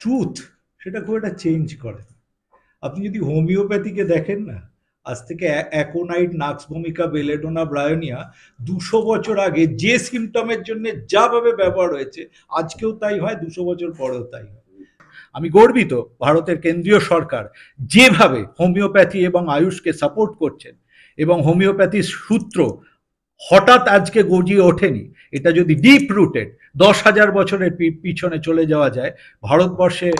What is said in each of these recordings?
Truth সেটা খুব একটা চেঞ্জ করে না। আপনি যদি হোমিওপ্যাথিকে দেখেন না, আজ থেকে অ্যাকোনাইট, নাক্স ভূমিকা, বেলেডোনা, ব্রায়োনিয়া ২০০ বছর আগে যে সিমটমের জন্য যাভাবে ব্যবহার হয়েছে, আজকেও তাই হয়, ২০০ বছর পরেও তাই হয়। আমি গর্বিত ভারতের কেন্দ্রীয় সরকার যেভাবে হোমিওপ্যাথি এবং আয়ুষকে সাপোর্ট করছেন, এবং হোমিওপ্যাথির সূত্র হঠাৎ আজকে গজিয়ে ওঠেনি। এটা যদি ডিপ রুটেড ১০,০০০ বছরের পিছনে চলে যাওয়া যায়, ভারতবর্ষে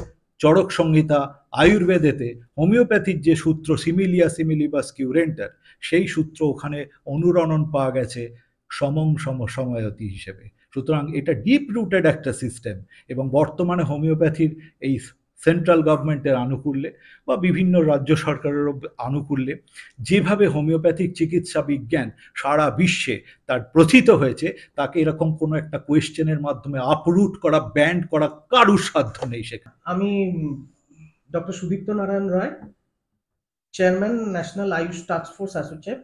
চরক সংহিতা, আয়ুর্বেদেতে হোমিওপ্যাথির যে সূত্র সিমিলিয়া সিমিলিবাস কিউরেন্টার, সেই সূত্র ওখানে অনুরণন পাওয়া গেছে সমং সম সময়তি হিসেবে। সুতরাং এটা ডিপ রুটেড একটা সিস্টেম, এবং বর্তমানে হোমিওপ্যাথির এই সেন্ট্রাল গভর্নমেন্টের আনুকূল্যে বা বিভিন্ন রাজ্য সরকারেরও আনুকূল্যে যেভাবে হোমিওপ্যাথিক চিকিৎসা বিজ্ঞান সারা বিশ্বে তার প্রথিত হয়েছে, তাকে এরকম কোনো একটা কোয়েশ্চেনের মাধ্যমে আপরুট করা, ব্যান্ড করা কারুর সাধ্য নেই সেখানে। আমি doctor Sudipta Narayan Roy, Chairman, National Ayush Task Force Associate.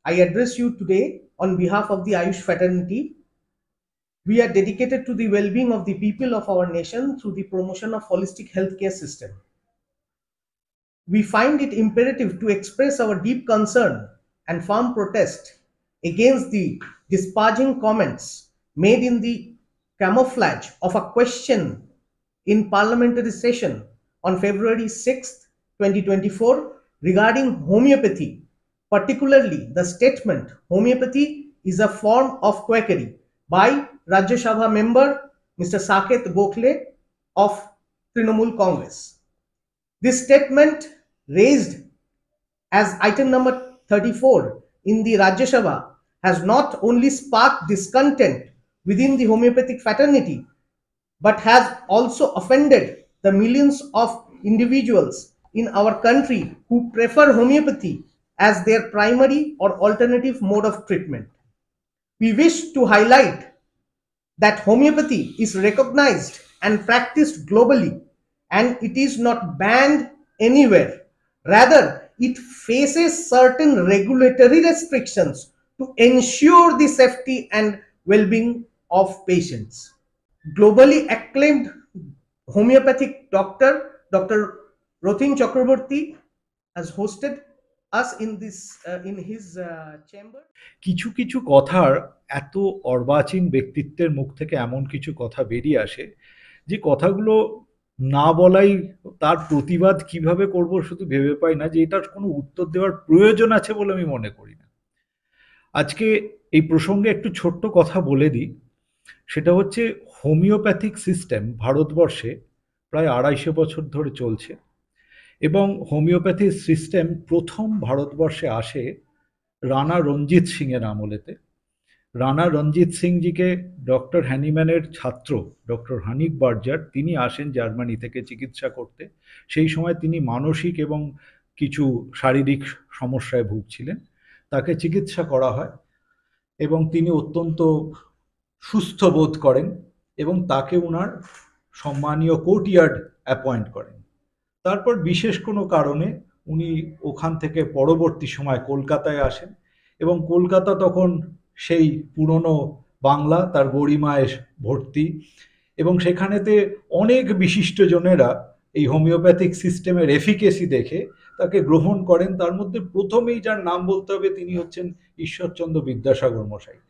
I address you today on behalf of the Ayush fraternity. We are dedicated to the well-being of the people of our nation through the promotion of holistic healthcare system. We find it imperative to express our deep concern and firm protest against the disparaging comments made in the camouflage of a question in parliamentary session on February 6th, 2024 regarding homeopathy, particularly the statement homeopathy is a form of quackery by Rajya Sabha member Mr. Saket Gokhale of Trinamool Congress. This statement, raised as item number 34 in the Rajya Sabha, has not only sparked discontent within the homeopathic fraternity, but has also offended the millions of individuals in our country who prefer homeopathy as their primary or alternative mode of treatment. We wish to highlight that homeopathy is recognized and practiced globally, and it is not banned anywhere. Rather, it faces certain regulatory restrictions to ensure the safety and well-being of patients. Globally acclaimed homeopathic doctor, Dr. Rothin Chakraborty, has hosted us in his chamber. কিছু কিছু কথার এত অর্বাচীন ব্যক্তিত্বের মুখ থেকে এমন কিছু কথা বেরিয়ে আসে, যে কথাগুলো না বলাই, তার প্রতিবাদ কিভাবে করব শুধু ভেবে পাই না, যে এটার কোনো উত্তর দেওয়ার প্রয়োজন আছে বলে আমি মনে করি না। আজকে এই প্রসঙ্গে একটু ছোট্ট কথা বলে দিই। সেটা হচ্ছে, হোমিওপ্যাথিক সিস্টেম ভারতবর্ষে প্রায় ২৫০ বছর ধরে চলছে, এবং হোমিওপ্যাথি সিস্টেম প্রথম ভারতবর্ষে আসে রানা রঞ্জিত সিংয়ের আমলেতে। রানা রঞ্জিত সিংজিকে ডক্টর হ্যানিম্যানের ছাত্র ডক্টর হানিফ বার্জার, তিনি আসেন জার্মানি থেকে চিকিৎসা করতে। সেই সময় তিনি মানসিক এবং কিছু শারীরিক সমস্যায় ভুগছিলেন। তাকে চিকিৎসা করা হয় এবং তিনি অত্যন্ত সুস্থ বোধ করেন, এবং তাকে ওনার সম্মানীয় কোর্টিয়ার্ড অ্যাপয়েন্ট করেন। তারপর বিশেষ কোনো কারণে উনি ওখান থেকে পরবর্তী সময় কলকাতায় আসেন, এবং কলকাতা তখন সেই পুরনো বাংলা, তার গরিমায় ভর্তি, এবং সেখানেতে অনেক বিশিষ্টজনেরা এই হোমিওপ্যাথিক সিস্টেমের এফিকেসি দেখে তাকে গ্রহণ করেন। তার মধ্যে প্রথমেই যার নাম বলতে হবে, তিনি হচ্ছেন ঈশ্বরচন্দ্র বিদ্যাসাগর মশাই,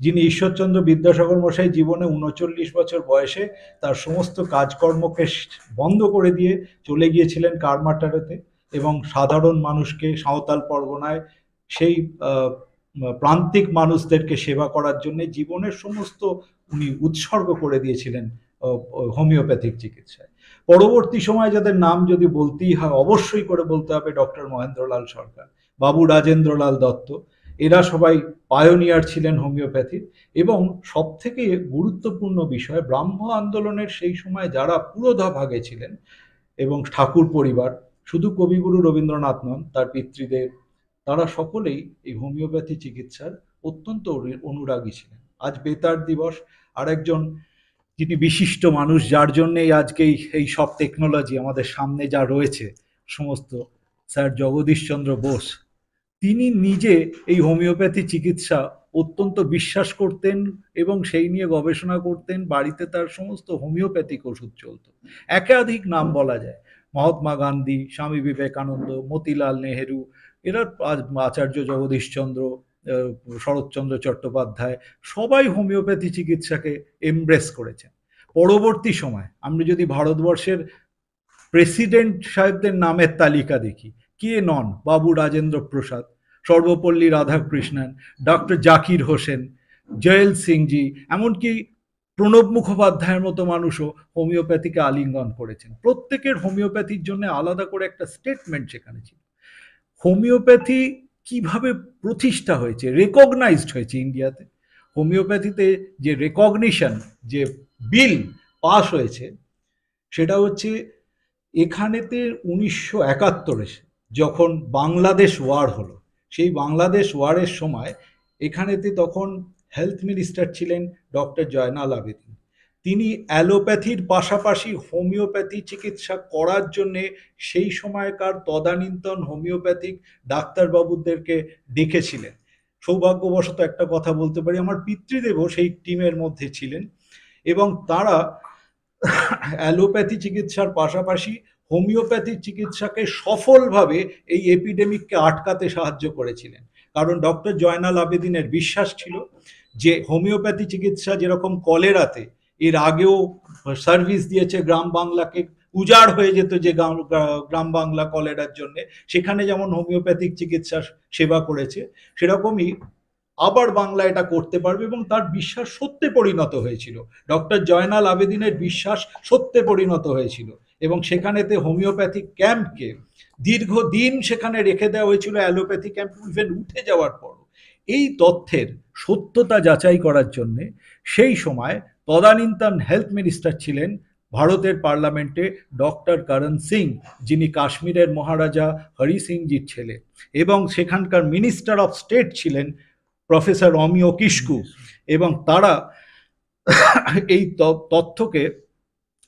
যিনি ঈশ্বরচন্দ্র বিদ্যাসাগর মশাই জীবনে ৩৯ বছর বয়সে তার সমস্ত কাজকর্মকে বন্ধ করে দিয়ে চলে গিয়েছিলেন কারমাটারেতে, এবং সাধারণ মানুষকে সাঁওতাল পরগনায় সেই প্রান্তিক মানুষদেরকে সেবা করার জন্য জীবনের সমস্ত উনি উৎসর্গ করে দিয়েছিলেন হোমিওপ্যাথিক চিকিৎসায়। পরবর্তী সময় যাদের নাম যদি বলতেই হয়, অবশ্যই করে বলতে হবে ডক্টর মহেন্দ্রলাল সরকার, বাবু রাজেন্দ্রলাল দত্ত। এরা সবাই পায়োনিয়ার ছিলেন হোমিওপ্যাথির। এবং সব থেকে গুরুত্বপূর্ণ বিষয়, ব্রাহ্ম আন্দোলনের সেই সময় যারা পুরোধা ভাগে ছিলেন, এবং ঠাকুর পরিবার, শুধু কবিগুরু রবীন্দ্রনাথ নন, তার পিতৃদেব, তারা সকলেই এই হোমিওপ্যাথি চিকিৎসার অত্যন্ত অনুরাগী ছিলেন। আজ বেতার দিবস। আরেকজন যিনি বিশিষ্ট মানুষ, যার জন্যেই আজকে এই সব টেকনোলজি আমাদের সামনে যা রয়েছে সমস্ত, স্যার জগদীশচন্দ্র বোস, তিনি নিজে এই হোমিওপ্যাথি চিকিৎসা অত্যন্ত বিশ্বাস করতেন এবং সেই নিয়ে গবেষণা করতেন। বাড়িতে তার সমস্ত হোমিওপ্যাথিক ওষুধ চলতো। একাধিক নাম বলা যায়, মহাত্মা গান্ধী, স্বামী বিবেকানন্দ, মতিলাল নেহেরু, এরা আচার্য জগদীশচন্দ্র, শরৎচন্দ্র চট্টোপাধ্যায়, সবাই হোমিওপ্যাথি চিকিৎসাকে এমব্রেস করেছেন। পরবর্তী সময় আমরা যদি ভারতবর্ষের প্রেসিডেন্ট সাহেবদের নামের তালিকা দেখি, কে নন? বাবু রাজেন্দ্র প্রসাদ, সর্বপল্লী রাধাকৃষ্ণন, ডক্টর জাকির হোসেন, জয়েল সিংজি, এমনকি প্রণব মুখোপাধ্যায়ের মতো মানুষও হোমিওপ্যাথিকে আলিঙ্গন করেছেন। প্রত্যেকের হোমিওপ্যাথির জন্য আলাদা করে একটা স্টেটমেন্ট সেখানে ছিল। হোমিওপ্যাথি কিভাবে প্রতিষ্ঠা হয়েছে, রেকগনাইজড হয়েছে ইন্ডিয়াতে? হোমিওপ্যাথিতে যে রেকগনিশন, যে বিল পাস হয়েছে, সেটা হচ্ছে এখানেতে 1971-এ যখন বাংলাদেশ ওয়ার হলো, সেই বাংলাদেশ ওয়ারের সময় এখানেতে তখন হেলথ মিনিস্টার ছিলেন ডক্টর জয়নাল আবেদিন। তিনি অ্যালোপ্যাথির পাশাপাশি হোমিওপ্যাথি চিকিৎসা করার জন্যে সেই সময়কার তদানীন্তন হোমিওপ্যাথিক ডাক্তারবাবুদেরকে ডেকেছিলেন। সৌভাগ্যবশত একটা কথা বলতে পারি, আমার পিতৃদেবও সেই টিমের মধ্যে ছিলেন এবং তারা অ্যালোপ্যাথি চিকিৎসার পাশাপাশি হোমিওপ্যাথি চিকিৎসাকে সফলভাবে এই এপিডেমিককে আটকাতে সাহায্য করেছিলেন। কারণ ডক্টর জয়নাল আবেদিনের বিশ্বাস ছিল যে হোমিওপ্যাথি চিকিৎসা যেরকম কলেরাতে এর আগেও সার্ভিস দিয়েছে গ্রাম বাংলাকে, উজাড় হয়ে যেত যে গ্রাম বাংলা কলেরার জন্য, সেখানে যেমন হোমিওপ্যাথিক চিকিৎসা সেবা করেছে, সেরকমই আবার বাংলা এটা করতে পারবে, এবং তার বিশ্বাস সত্যে পরিণত হয়েছিল। ডক্টর জয়নাল আবেদিনের বিশ্বাস সত্যে পরিণত হয়েছিল এবং সেখানেতে হোমিওপ্যাথিক ক্যাম্পকে দীর্ঘদিন সেখানে রেখে দেওয়া হয়েছিল, অ্যালোপ্যাথি ক্যাম্প ইভেন উঠে যাওয়ার পর। এই তথ্যের সত্যতা যাচাই করার জন্য সেই সময় তদানীন্তন হেলথ মিনিস্টার ছিলেন ভারতের পার্লামেন্টে ডক্টর করণ সিং, যিনি কাশ্মীরের মহারাজা হরি সিংজির ছেলে, এবং সেখানকার মিনিস্টার অফ স্টেট ছিলেন প্রফেসর অমিয় কিস্কু, এবং তারা এই তথ্যকে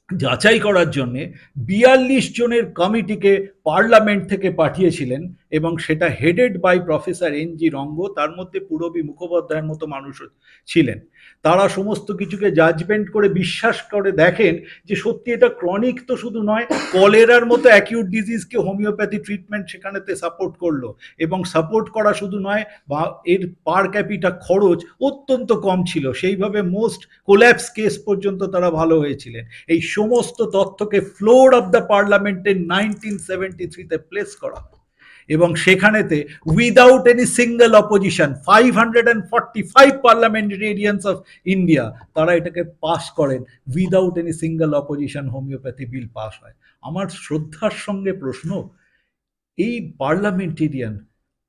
যাচাই করার জন্যে 42 জনের কমিটিকে পার্লামেন্ট থেকে পাঠিয়েছিলেন এবং সেটা হেডেড বাই প্রফেসর এন.জি. রঙ্গ, তার মধ্যে পূরবী মুখোপাধ্যায়ের মতো মানুষও ছিলেন। তারা সমস্ত কিছুকে জাজমেন্ট করে বিশ্বাস করে দেখেন যে সত্যি এটা ক্রনিক তো শুধু নয়, কলেরার মতো অ্যাকিউট ডিজিজকে হোমিওপ্যাথি ট্রিটমেন্ট সেখানেতে সাপোর্ট করলো, এবং সাপোর্ট করা শুধু নয়, বা এর পার ক্যাপিটা খরচ অত্যন্ত কম ছিল, সেইভাবে মোস্ট কোল্যাপস কেস পর্যন্ত তারা ভালো হয়েছিলেন। এই সমস্ত তথ্যকে ফ্লোর অফ দ্য পার্লামেন্টে 1973-তে প্লেস করা, এবং সেখানেতে without any single opposition 545 parliamentarians of India তারা এটাকে পাস করেন, without any single opposition homeopathy bill pass হয়। আমার শ্রদ্ধার সঙ্গে প্রশ্ন, এই পার্লামেন্টেরিয়ান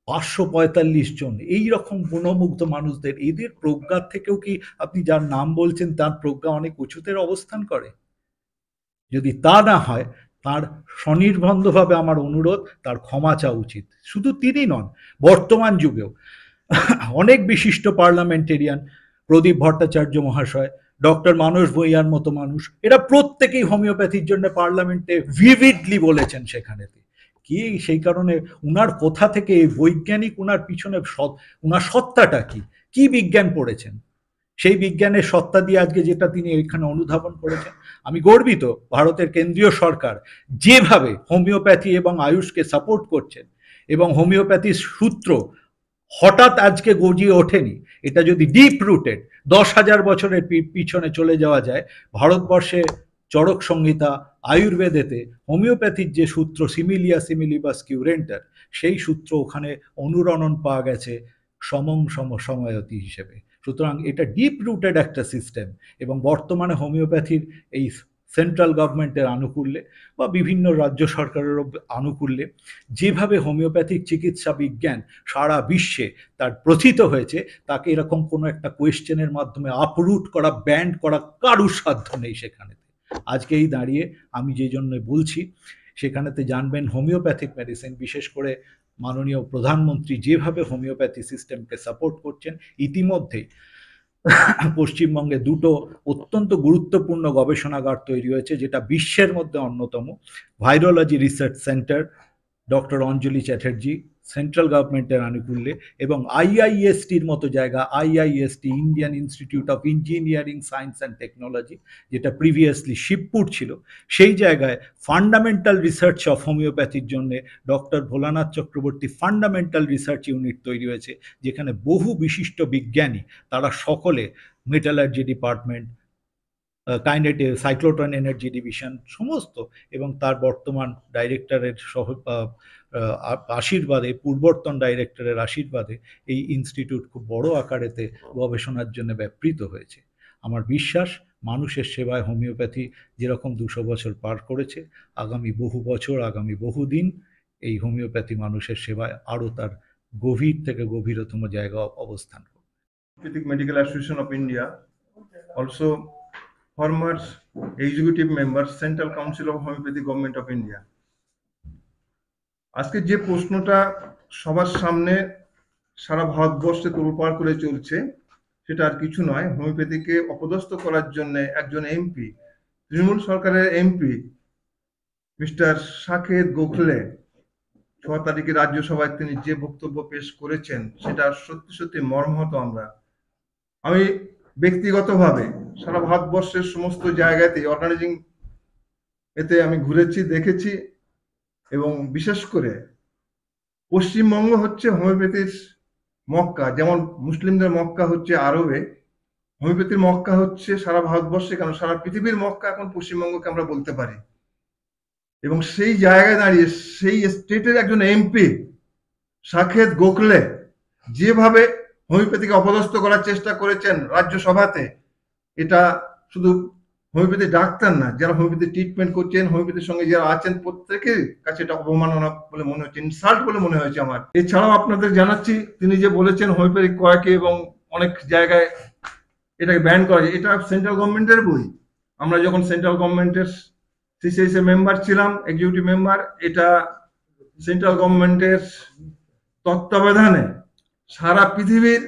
545 জন এই রকম গুণমুগ্ধ মানুষদের, এদের প্রজ্ঞার থেকেও কি আপনি যার নাম বলছেন তার প্রজ্ঞা অনেক উঁচুতের অবস্থান করে? যদি তা না হয়, তার স্বনির্বন্ধভাবে আমার অনুরোধ, তার ক্ষমা চাওয়া উচিত। শুধু তিনি নন, বর্তমান যুগেও অনেক বিশিষ্ট পার্লামেন্টেরিয়ান, প্রদীপ ভট্টাচার্য মহাশয়, ডক্টর মানস ভূঁইয়ার মতো মানুষ, এরা প্রত্যেকেই হোমিওপ্যাথির জন্য পার্লামেন্টে ভিভিডলি বলেছেন সেখানেতে। কি সেই কারণে উনার কোথা থেকে বৈজ্ঞানিক, উনার পিছনে উনার সত্তাটা কি, কি বিজ্ঞান পড়েছেন, সেই বিজ্ঞানের সত্তা দিয়ে আজকে যেটা তিনি এখানে অনুধাবন করেছেন। আমি গর্বিত ভারতের কেন্দ্রীয় সরকার যেভাবে হোমিওপ্যাথি এবং আয়ুষকে সাপোর্ট করছেন, এবং হোমিওপ্যাথির সূত্র হঠাৎ আজকে গজিয়ে ওঠেনি, এটা যদি ডিপ রুটেড 10,000 বছরের পিছনে চলে যাওয়া যায়, ভারতবর্ষে চরক সংহিতা, আয়ুর্বেদেতে হোমিওপ্যাথির যে সূত্র সিমিলিয়া সিমিলিবাস কিউরেন্টার, সেই সূত্র ওখানে অনুরণন পাওয়া গেছে সমং সময়তি হিসেবে। সুতরাং এটা ডিপ রুটেড একটা সিস্টেম, এবং বর্তমানে হোমিওপ্যাথির এই সেন্ট্রাল গভর্নমেন্টের আনুকূল্যে বা বিভিন্ন রাজ্য সরকারেরও আনুকূল্যে যেভাবে হোমিওপ্যাথিক চিকিৎসা বিজ্ঞান সারা বিশ্বে তার প্রথিত হয়েছে, তাকে এরকম কোনো একটা কোয়েশ্চেনের মাধ্যমে আপরুট করা, ব্যান্ড করা কারুর সাধ্য নেই সেখানে। আজকেই দাঁড়িয়ে আমি যে জন্য বলছি, সেখানেতে জানবেন হোমিওপ্যাথিক মেডিসিন, বিশেষ করে মাননীয় প্রধানমন্ত্রী যেভাবে হোমিওপ্যাথি সিস্টেমকে সাপোর্ট করছেন। ইতিমধ্যেই পশ্চিমবঙ্গে দুটো অত্যন্ত গুরুত্বপূর্ণ গবেষণাগার তৈরি হয়েছে, যেটা বিশ্বের মধ্যে অন্যতম। Virology research centre doctor Anjali Chatterjee central গভর্নমেন্টের আনুকূল্যে, এবং আইআইএসটির মতো জায়গা, IIEST Indian Institute of Engineering Science and Technology, যেটা প্রিভিয়াসলি শিবপুর ছিল, সেই জায়গায় ফান্ডামেন্টাল রিসার্চ অফ হোমিওপ্যাথির জন্য doctor Bholanath Chakraborty fundamental research unit তৈরি হয়েছে, যেখানে বহু বিশিষ্ট বিজ্ঞানী, তারা সকলে মেটালার্জি ডিপার্টমেন্ট, কাইনেটে সাইক্লোট্রন এনার্জি ডিভিশন সমস্ত, এবং তার বর্তমান ডাইরেক্টরের আশীর্বাদে, পূর্বতন ডাইরেক্টরের আশীর্বাদে এই ইনস্টিটিউট খুব বড় আকারেতে গবেষণার জন্য ব্যাপৃত হয়েছে। আমার বিশ্বাস, মানুষের সেবায় হোমিওপ্যাথি যেরকম 200 বছর পার করেছে, আগামী বহু বছর, আগামী বহু দিন এই হোমিওপ্যাথি মানুষের সেবায় আরও তার গভীর থেকে গভীরতম জায়গা অবস্থান করবে। Homeopathic Medical Association of India, also former executive member, Central Council of Homeopathy, Government of India. আজকে যে প্রশ্নটা সবার সামনে সারা ভারতবর্ষে তোলপাড় করে চলছে, সেটা আর কিছু নয়, হোমিওপ্যাথিকে অপদস্থ করার জন্য একজন এমপি, তৃণমূল সরকারের এমপি মিস্টার সাকেত গোখলে 6 তারিখে রাজ্যসভায় তিনি যে বক্তব্য পেশ করেছেন, সেটা সত্যি সত্যি মর্মাহত। আমি ব্যক্তিগতভাবে সারা ভারতবর্ষের সমস্ত জায়গাতে অর্গানাইজিং এতে আমি ঘুরেছি, দেখেছি, এবং বিশেষ করে পশ্চিমবঙ্গ হচ্ছে হোমিওপ্যাথির মক্কা। যেমন মুসলিমদের মক্কা হচ্ছে আরবে, হোমিওপ্যাথির মক্কা হচ্ছে সারা ভারতবর্ষে, কারণ সারা পৃথিবীর মক্কা এখন পশ্চিমবঙ্গকে আমরা বলতে পারি। এবং সেই জায়গায় দাঁড়িয়ে সেই স্টেটের একজন এমপি সাকেত গোখলে যেভাবে হোমিওপ্যাথিকে অপদস্থ করার চেষ্টা করেছেন রাজ্যসভাতে, এটা শুধু হোমিওপ্যাথি ডাক্তার না, যারা হোমিওপ্যাথি ট্রিটমেন্ট করছেন, হোমিওপ্যাথির সঙ্গে যারা আছেন, প্রত্যেকের কাছে এটা অবমাননা বলে মনে হচ্ছে, ইনসাল্ট বলে মনে হয়েছে আমার। এছাড়াও আপনাদের জানাচ্ছি, তিনি যে বলেছেন হোমিওপ্যাথি কয়েকে এবং অনেক জায়গায় এটাকে ব্যান করা যায়, এটা সেন্ট্রাল গভর্নমেন্টের বই। আমরা যখন সেন্ট্রাল গভর্নমেন্টের সিসিআইএস এর মেম্বার ছিলাম, এক্সিকিউটিভ মেম্বার, এটা সেন্ট্রাল গভর্নমেন্টের তত্ত্বাবধানে সারা পৃথিবীর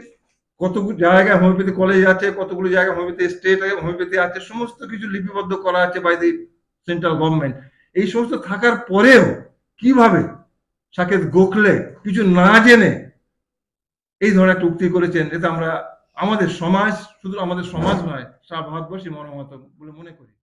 কতগুলো জায়গায় হোমিওপ্যাথি কলেজ আছে, কতগুলো জায়গায় হোমিওপ্যাথি স্টেট হোমিওপ্যাথি আছে, সমস্ত কিছু লিপিবদ্ধ করা আছে বাই দি সেন্ট্রাল গভর্নমেন্ট। এই সমস্ত থাকার পরেও কিভাবে সাকেত গোখলে কিছু না জেনে এই ধরনের একটা উক্তি করেছেন, এতে আমরা আমাদের সমাজ, শুধু আমাদের সমাজ নয়, সারা ভারতবর্ষী মর্মাহত বলে মনে করি।